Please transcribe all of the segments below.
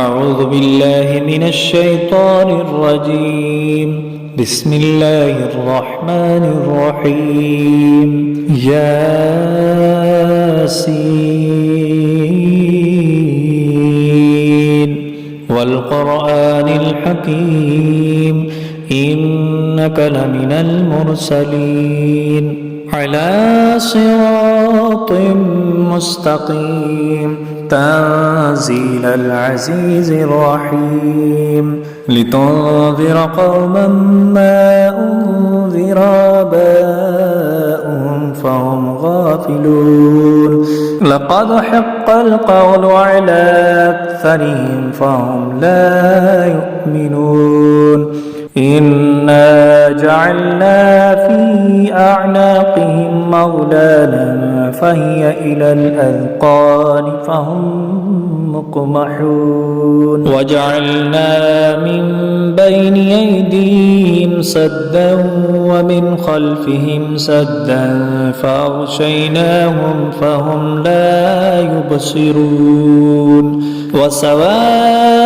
أعوذ بالله من الشيطان الرجيم. بسم الله الرحمن الرحيم. ياسين والقرآن الحكيم إنك لمن المرسلين على صراط مستقيم تنزيل العزيز الرحيم لتنذر قوما ما أنذر آباؤهم فهم غافلون لقد حق القول على أكثرهم فهم لا يؤمنون إنا جعلنا في أعناقهم مغلالا فهي إلى الأذقان فهم مقمحون وجعلنا من بين أيديهم سدا ومن خلفهم سدا فأغشيناهم فهم لا يبصرون وسواء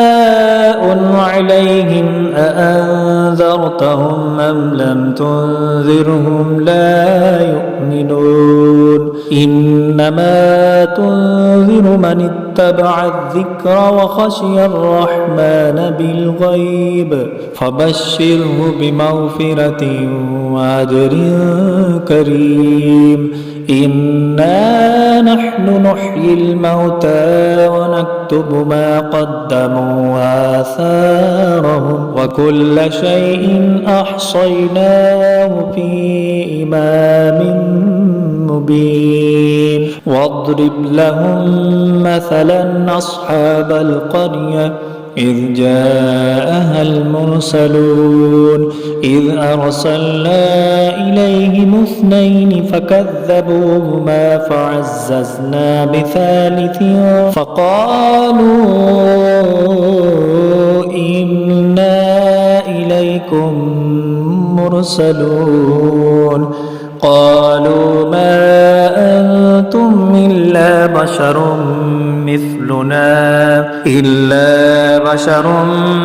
عليهم أأنذرتهم أم لم تنذرهم لا يؤمنون إنما تنذر من اتبع الذكر وخشي الرحمن بالغيب فبشره بمغفرة وأجر كريم إنا نحن نحيي الموتى ونكتب ما قدموا وآثارهم وكل شيء أحصيناه في إمام مبين واضرب لهم مثلا أصحاب القرية إذ جاءها المرسلون إذ أرسلنا إليهم اثنين فكذبوهما فعززنا بثالث فقالوا إنا إليكم مرسلون قالوا ما أنتم إلا بشر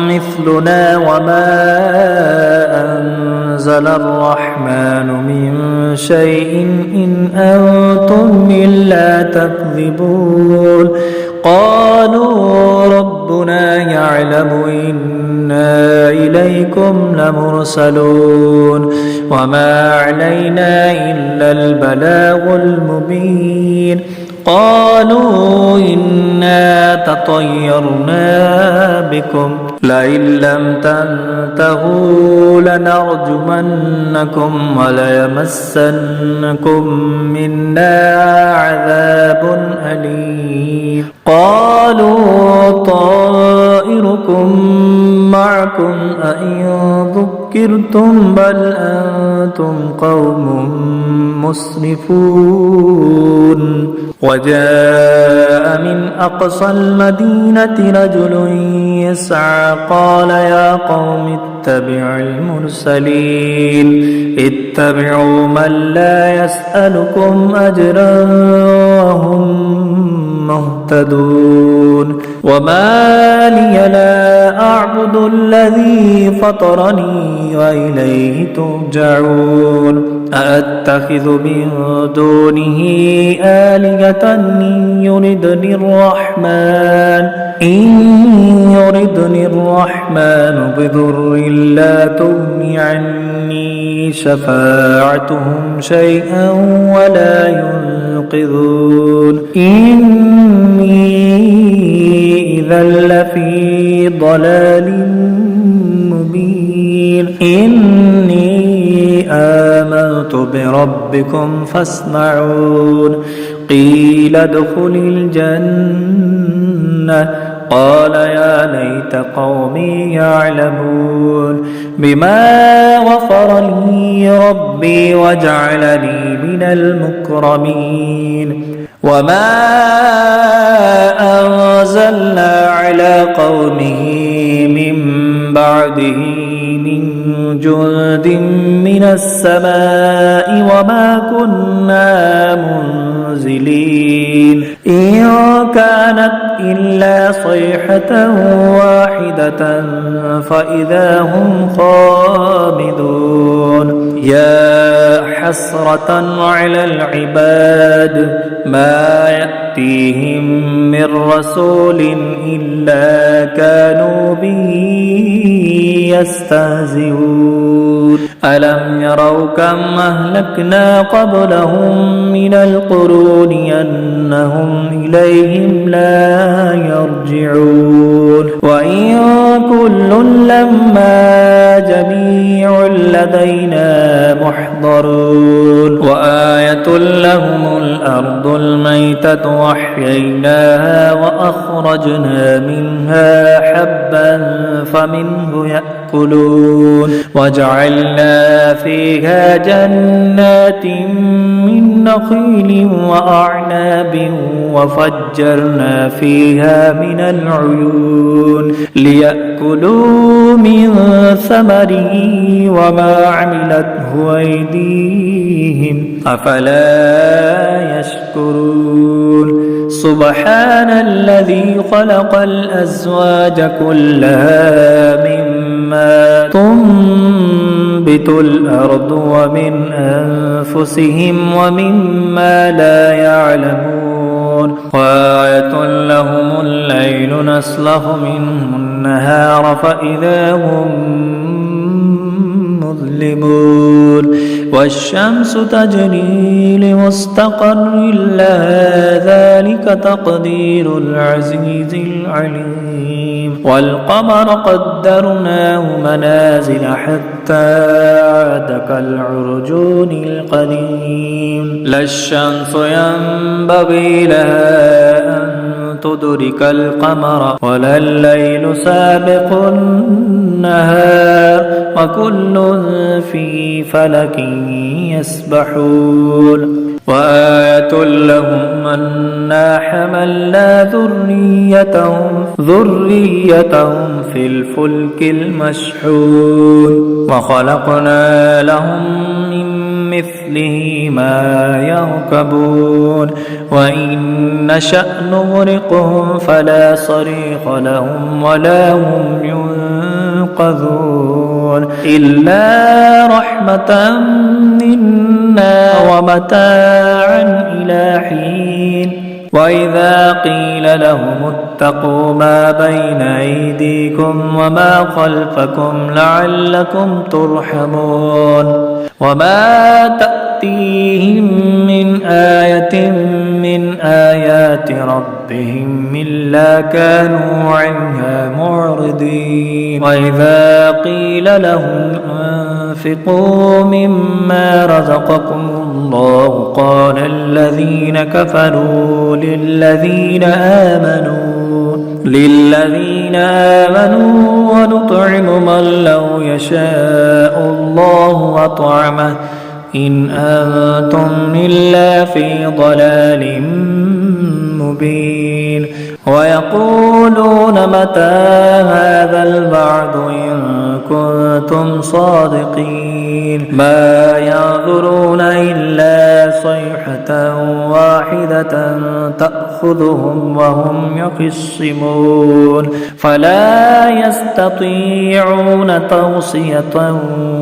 مثلنا وما أنزل الرحمن من شيء إن أنتم إلا تكذبون قالوا ربنا يعلم إنا إليكم لمرسلون وما علينا إلا البلاغ المبين قالوا إنا تطيرنا بكم لئن لم تنتهوا لنرجمنكم وليمسنكم منا عذاب أليم قالوا طائركم معكم أئن ذكرتم بل أنتم قوم مسرفون وجاء من أقصى المدينة رجل يسعى قال يا قوم اتبعوا المرسلين اتبعوا من لا يسألكم أجرا وهم مهتدون وما لي لا أعبد الذي فطرني وإليه ترجعون أأتخذ من دونه آلهة إن يردني الرحمن بضر لا تغني عني شفاعتهم شيئا ولا ينقذون إني إذا لفي ضلال مبين إني آمنت بربكم فاسمعون قيل ادخل الجنة قال يا ليت قومي يعلمون بما غفر لي ربي وجعلني من المكرمين وما أنزلنا على قومه من بعده من جند من السماء وما كنا منزلين إن كانت إلا صيحة واحدة فإذا هم خامدون يا حسرة على العباد ما يأتيهم من رسول إلا كانوا به يستهزئون ألم يروا كم أهلكنا قبلهم من القرون أنهم إليهم لا يرجعون وإن كل لما جميع لدينا محضرون وآية لهم الأرض الميتة وأحييناها وأخرجنا منها حبا فمنه يأكلون وجعلنا فيها جنات من نخيل وأعناب وفجرنا فيها من العيون ليأكلوا من ثمره وما عملته أيديهم أفلا يشكرون سبحان الذي خلق الأزواج كلها مما تنبت الأرض ومن أنفسهم ومما لا يعلمون وآية لهم الليل نسلخ منه النهار فإذا هم مظلمون والشمس تجري لمستقر لها ذلك تقدير العزيز العليم والقمر قدرناه منازل حتى عاد كالعرجون القديم لا الشمس ينبغي لها أن تدرك القمر ولا الليل سابق النهار وكل في فلك يسبحون وآية لهم أنا حملنا ذريتهم في الفلك المشحون وخلقنا لهم من مثله ما يركبون وإن نشأ نغرقهم فلا صريخ لهم ولا هم ينقذون إلا رحمة منا ومتاعا إلى حين وإذا قيل لهم اتقوا ما بين أيديكم وما خلفكم لعلكم ترحمون وما تأتيهم من آية من آيات ربهم إلا كانوا عنها معرضين وإذا قيل لهم أنفقوا مما رزقكم الله قال الذين كفروا للذين آمنوا ونطعم من لو يشاء الله أطعمه إن أنتم إلا في ضلال مبين ويقولون متى هذا الوعد إن كنتم صادقين ما ينظرون إلا صيحة واحدة تأخذهم وهم يخصمون فلا يستطيعون توصية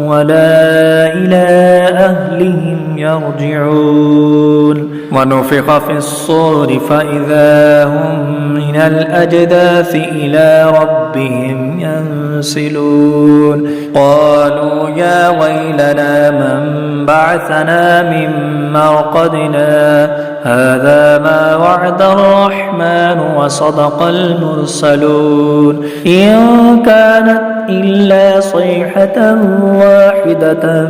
ولا إلى أهلهم يرجعون ونفخ في الصور فإذا هم من الأجداث إلى ربهم ينسلون قالوا يا ويلنا من بعثنا من مرقدنا هذا ما وعد الرحمن وصدق المرسلون إن كانت إلا صيحة واحدة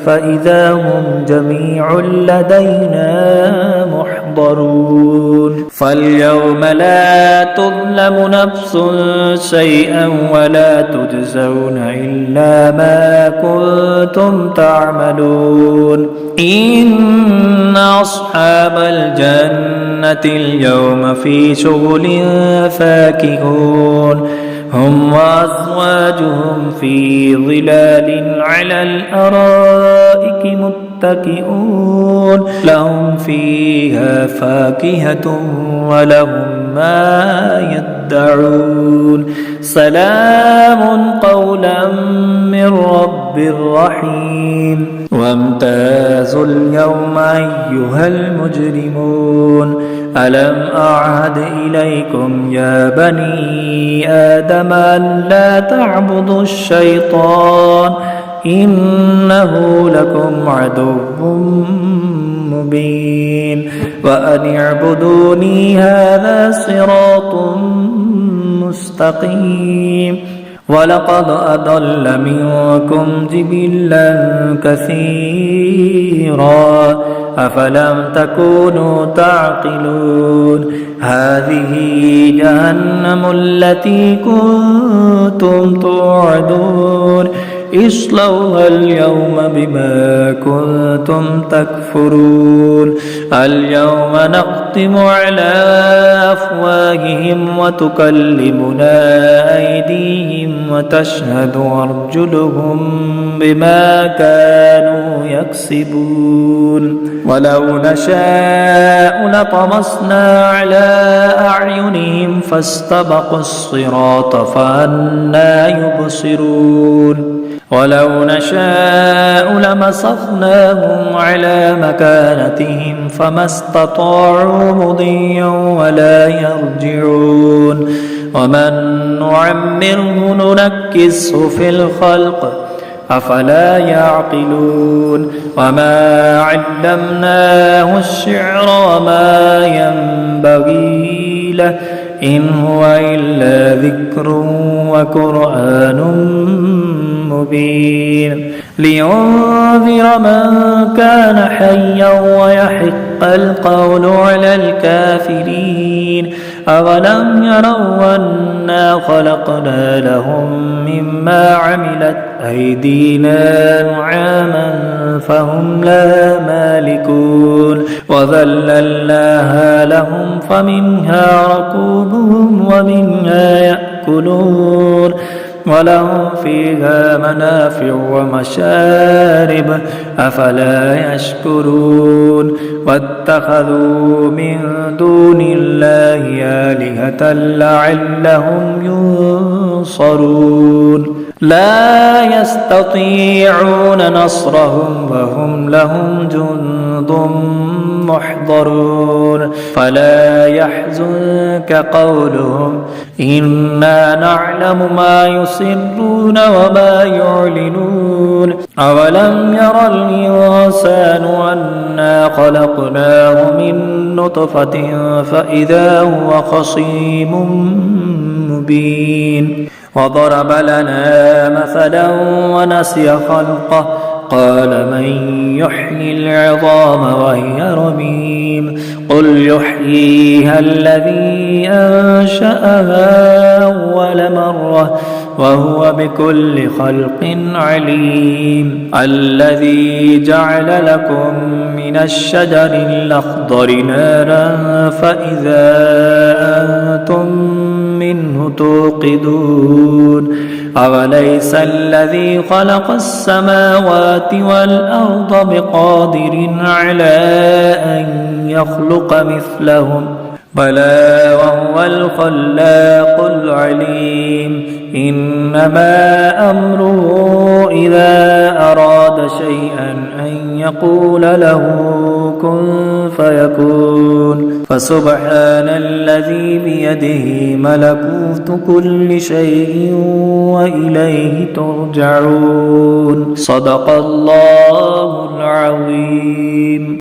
فإذا هم جميع لدينا محضرون فاليوم لا تظلم نفس شيئا ولا تجزون إلا ما كنتم تعملون إن أصحاب الجنة اليوم في شغل فاكهون هم وأزواجهم في ظلال على الأرائك متكئون لهم فيها فاكهة ولهم ما يدعون سلام قولا من رب رحيم وامتازوا اليوم أيها المجرمون ألم أعهد إليكم يا بني آدم أن لا تعبدوا الشيطان إنه لكم عدو مبين وأن اعبدوني هذا صراط مستقيم ولقد أضل منكم جبلا كثيرا أفلم تكونوا تعقلون هذه جهنم التي كنتم توعدون اصلوها اليوم بما كنتم تكفرون اليوم نختم على أفواههم وتكلمنا أيديهم وتشهد أرجلهم بما كانوا يكسبون ولو نشاء لطمسنا على أعينهم فاستبقوا الصراط فأنى يبصرون ولو نشاء لمسخناهم على مكانتهم فما استطاعوا مضيا ولا يرجعون ومن نعمره ننكسه في الخلق أفلا يعقلون وما علمناه الشعر وما ينبغي له إن هو إلا ذكر وقرآن مبين لينذر من كان حيا ويحق القول على الكافرين أولم يروا أنا خلقنا لهم مما عملت أيدينا نعاما فهم لها مالكون وذللناها لهم فمنها ركوبهم ومنها يأكلون ولهم فيها منافع ومشارب أفلا يشكرون واتخذوا من دون الله آلهة لعلهم ينصرون لا يستطيعون نصرهم وهم لهم جند محضرون فلا يحزنك قولهم إنا نعلم ما يسرون وما يعلنون أولم ير الإنسان أنا خلقناه من نطفة فإذا هو خصيم مبين وضرب لنا مثلا ونسي خلقه قال من يحيي العظام وهي رميم قل يحييها الذي أنشأها أول مرة وهو بكل خلق عليم الذي جعل لكم من الشجر الأخضر نارا فإذا أنتم منه توقدون أوليس الذي خلق السماوات والأرض بقادر على أن يخلق مثلهم بلى وهو الخلاق العليم إنما أمره إذا أراد شيئا أن يقول له كن فيكون فسبحان الذي بيده ملكوت كل شيء وإليه ترجعون صدق الله